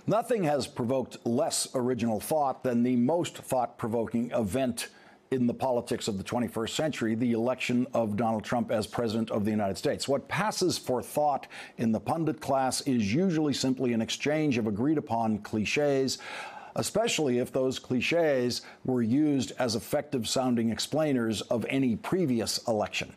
Nothing has provoked less original thought than the most thought-provoking event in the politics of the 21st century, the election of Donald Trump as president of the United States. What passes for thought in the pundit class is usually simply an exchange of agreed-upon cliches, especially if those cliches were used as effective-sounding explainers of any previous election.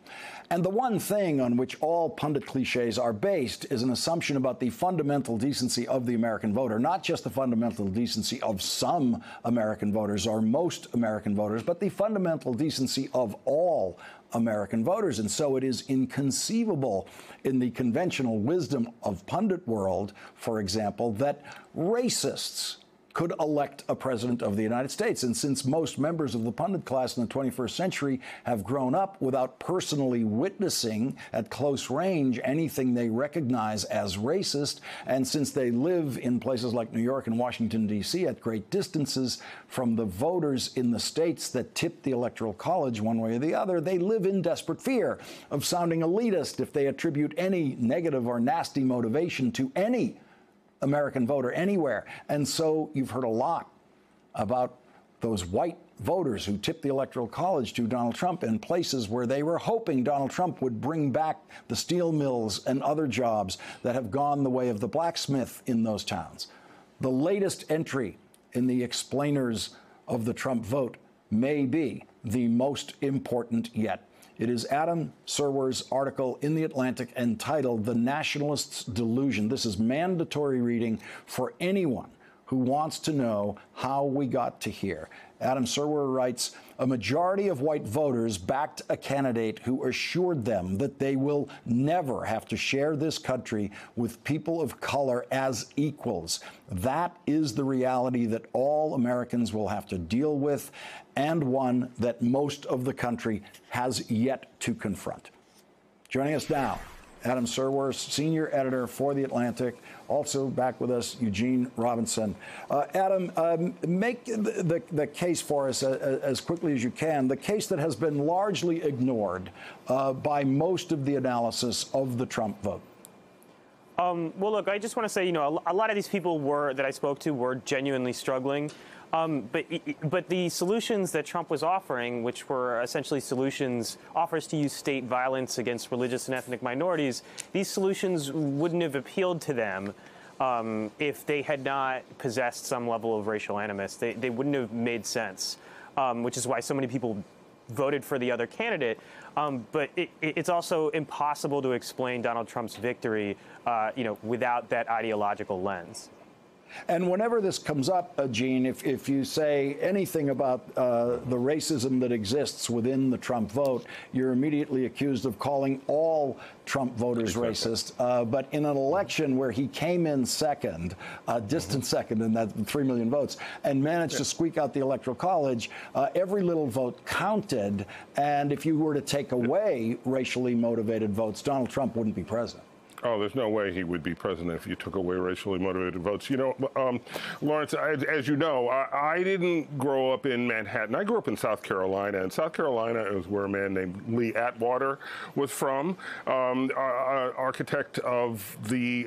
And the one thing on which all pundit cliches are based is an assumption about the fundamental decency of the American voter, not just the fundamental decency of some American voters or most American voters, but the fundamental decency of all American voters. And so it is inconceivable in the conventional wisdom of pundit world, for example, that racists could elect a president of the United States. And since most members of the pundit class in the 21st century have grown up without personally witnessing at close range anything they recognize as racist, and since they live in places like New York and Washington, D.C. at great distances from the voters in the states that tip the Electoral College one way or the other, they live in desperate fear of sounding elitist if they attribute any negative or nasty motivation to any American voter anywhere. And so you've heard a lot about those white voters who tipped the Electoral College to Donald Trump in places where they were hoping Donald Trump would bring back the steel mills and other jobs that have gone the way of the blacksmith in those towns. The latest entry in the explainers of the Trump vote may be the most important yet. It is Adam Serwer's article in The Atlantic entitled "The Nationalist's Delusion." This is mandatory reading for anyone who wants to know how we got to here. Adam Serwer writes, "A majority of white voters backed a candidate who assured them that they will never have to share this country with people of color as equals. That is the reality that all Americans will have to deal with, and one that most of the country has yet to confront." Joining us now, Adam Serwer, senior editor for The Atlantic. Also back with us, Eugene Robinson. Adam, make the case for us as quickly as you can, the case that has been largely ignored by most of the analysis of the Trump vote. Well, look, I just want to say, a lot of these people that I spoke to were genuinely struggling. But the solutions that Trump was offering, which were essentially offers to use state violence against religious and ethnic minorities, these solutions wouldn't have appealed to them if they had not possessed some level of racial animus. They wouldn't have made sense, which is why so many people voted for the other candidate. But it's also impossible to explain Donald Trump's victory, without that ideological lens. And whenever this comes up, Gene, if you say anything about the racism that exists within the Trump vote, you're immediately accused of calling all Trump voters racist. But in an election where he came in second, distant second in that 3 million votes, and managed to squeak out the Electoral College, every little vote counted. And if you were to take away racially motivated votes, Donald Trump wouldn't be president. Oh, there's no way he would be president if you took away racially motivated votes. Lawrence, as you know, I didn't grow up in Manhattan. I grew up in South Carolina, and South Carolina is where a man named Lee Atwater was from, architect of the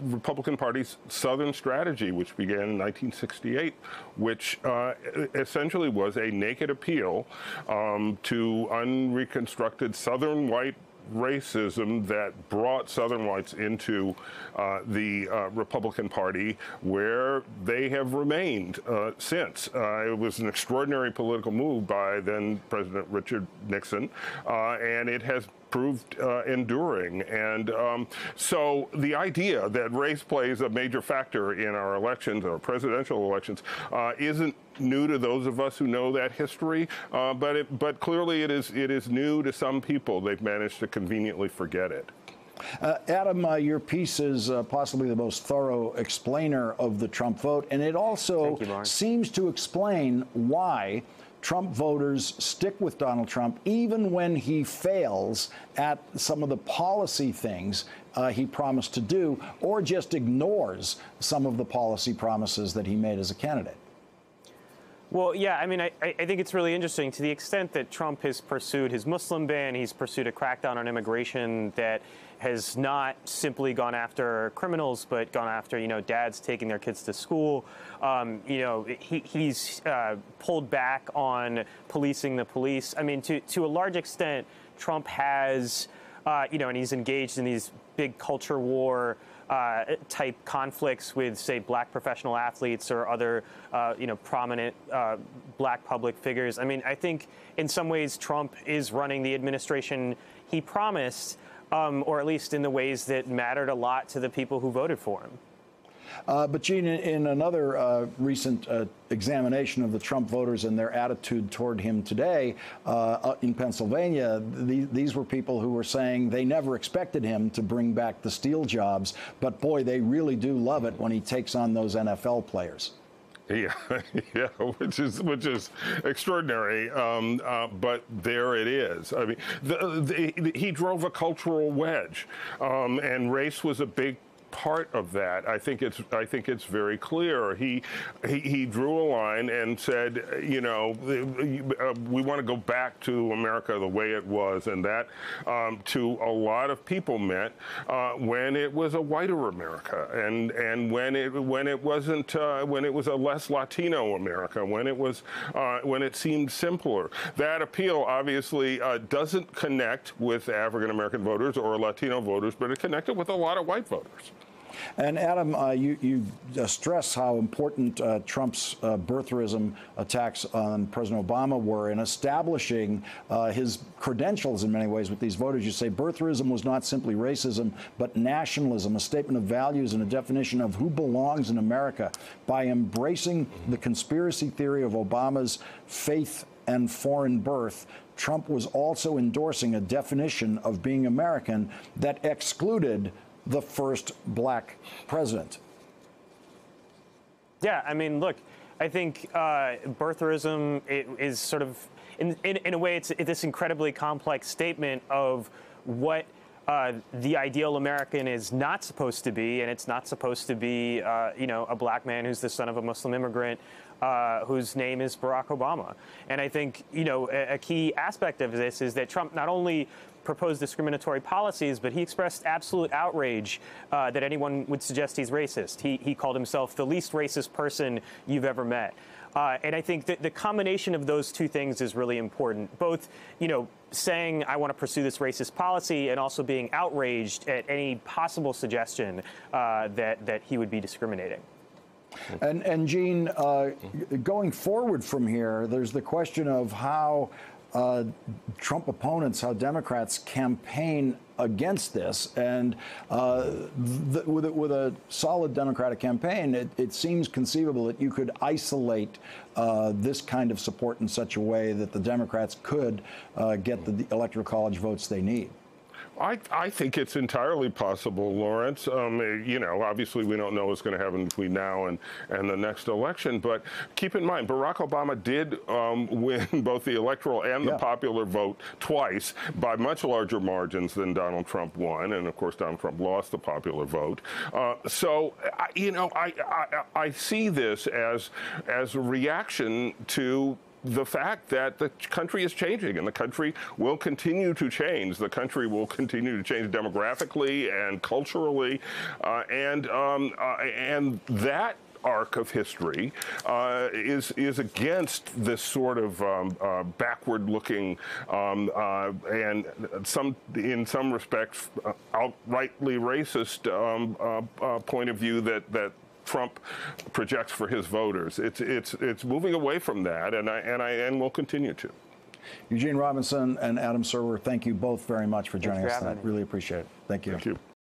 Republican Party's Southern strategy, which began in 1968, which essentially was a naked appeal to unreconstructed Southern white racism that brought Southern whites into the Republican Party, where they have remained since. It was an extraordinary political move by then President Richard Nixon, and it has proved enduring. And so the idea that race plays a major factor in our elections, our presidential elections, isn't new to those of us who know that history, but clearly it is new to some people. They've managed to conveniently forget it. Adam, your piece is possibly the most thorough explainer of the Trump vote, and it also seems to explain why Trump voters stick with Donald Trump even when he fails at some of the policy things he promised to do, or just ignores some of the policy promises that he made as a candidate. Well, yeah, I mean, I think it's really interesting to the extent that Trump has pursued his Muslim ban, he's pursued a crackdown on immigration that has not simply gone after criminals, but gone after, dads taking their kids to school. He's pulled back on policing the police. I mean, to a large extent, Trump has, and he's engaged in these big culture war type conflicts with, say, black professional athletes or other, prominent black public figures. I mean, I think in some ways Trump is running the administration he promised, or at least in the ways that mattered a lot to the people who voted for him. But, Gene, in another recent examination of the Trump voters and their attitude toward him today in Pennsylvania, these were people who were saying they never expected him to bring back the steel jobs, but, boy, they really do love it when he takes on those NFL players. Yeah, yeah, which is extraordinary, but there it is. I mean, he drove a cultural wedge, and race was a big part of that. I think it's very clear. He drew a line and said, we want to go back to America the way it was, and that to a lot of people meant when it was a whiter America, and when it wasn't when it was a less Latino America, when it seemed simpler. That appeal obviously doesn't connect with African American voters or Latino voters, but it connected with a lot of white voters. And Adam, you stress how important Trump's birtherism attacks on President Obama were in establishing his credentials in many ways with these voters. You say birtherism was not simply racism, but nationalism, a statement of values and a definition of who belongs in America. By embracing the conspiracy theory of Obama's faith and foreign birth, Trump was also endorsing a definition of being American that excluded the first black president. Yeah, I mean, look, I think birtherism is sort of, in a way, it's this incredibly complex statement of what the ideal American is not supposed to be, and it's not supposed to be, a black man who's the son of a Muslim immigrant whose name is Barack Obama. And I think, a key aspect of this is that Trump not only proposed discriminatory policies, but he expressed absolute outrage that anyone would suggest he's racist. He called himself the least racist person you've ever met. And I think that the combination of those two things is really important, both, saying I want to pursue this racist policy and also being outraged at any possible suggestion that he would be discriminating. And Gene, going forward from here, there's the question of how Trump opponents, how Democrats campaign against this. And with a solid Democratic campaign, it seems conceivable that you could isolate this kind of support in such a way that the Democrats could get the Electoral College votes they need. I think it's entirely possible, Lawrence. Obviously we don't know what's going to happen between now and the next election, but keep in mind, Barack Obama did win both the electoral and the popular vote twice by much larger margins than Donald Trump won, and of course Donald Trump lost the popular vote. So I see this as a reaction to the fact that the country is changing, and the country will continue to change. The country will continue to change demographically and culturally, and that arc of history is against this sort of backward-looking and in some respects outrightly racist point of view that Trump projects for his voters. It's moving away from that, and will continue to. Eugene Robinson and Adam Serwer, thank you both very much for joining us tonight. Really appreciate it. Thank you. Thank you.